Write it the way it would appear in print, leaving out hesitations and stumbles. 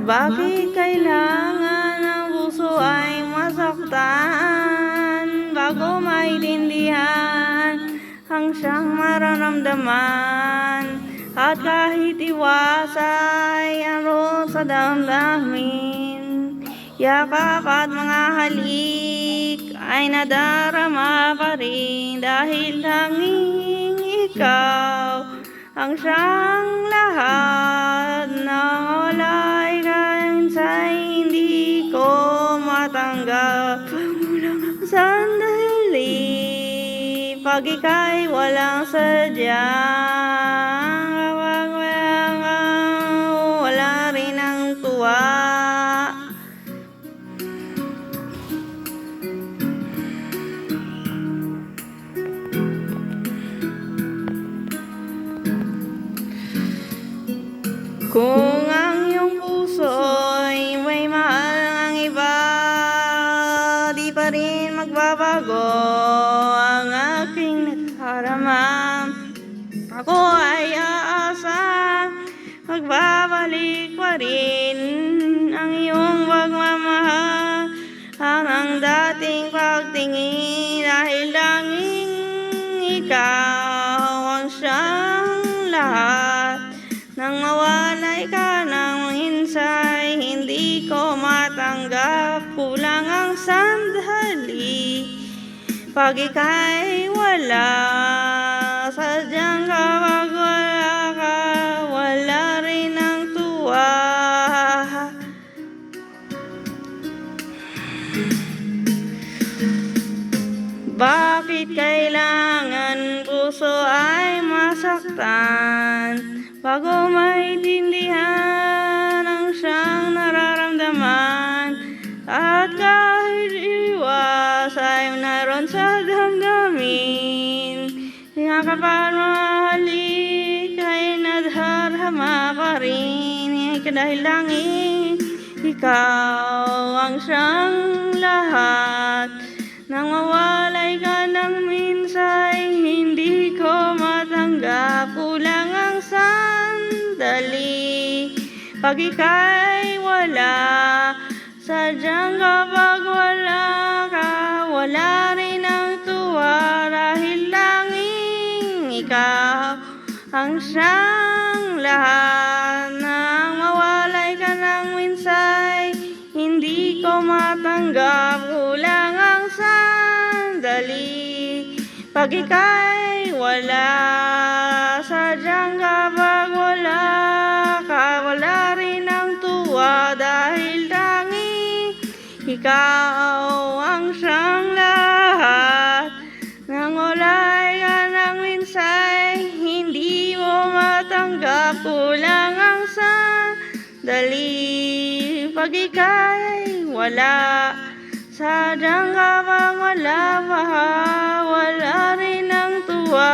Bakit kailangan ang puso ay masaktan bago maintindihan ang siyang mararamdaman? At kahit iwasay ang sa damdamin, yakap at mga halik ay nadarama pa rin dahil tanging ikaw ang siyang lahat ng walay kahit hindi ko matanggap. Sandali, pag ika'y walang sadyang, kapag wala rin ang tuwa. Kung ang iyong puso'y may mahal ang iba, di pa rin magbabago ang aking nadarama. Ako ay aasa, magbabalik pa rin ang iyong pagmamahal hanggang dating pagtingin, dahil tanging ikaw ang siyang lahat. Nang mawalay ka ng minsay, hindi ko matanggap, kulang ang sandali. Pag ika'y wala, sadyang kapag wala ka, wala rin ang tuwa. Bakit kailangan puso ay masaktan bago maintindihan ang siyang nararamdaman? At kahit iwas ay naroon sa damdamin, yakap at mahalik ay nadarama pa rin, dahil langit ikaw ang siyang lahat. Nang mawalay ka ng minsay, hindi ko matanggap, kulang ang sandali. Pag ika'y wala, sadyang kapag wala ka, wala rin ang tuwa, dahil langing ikaw ang siyang lahat. Nang mawalay ka ng minsay, hindi ko matanggap, kulang ang sandali. Pag ika'y wala, sadyang kapag wala ka, wala rin ang tuwa, dahil tanging ikaw ang siyang lahat. Nang walay ka ng minsay, hindi mo matanggap, kulang ang sandali. Pag ika'y wala, sadyang kapag wala rin ang tuwa.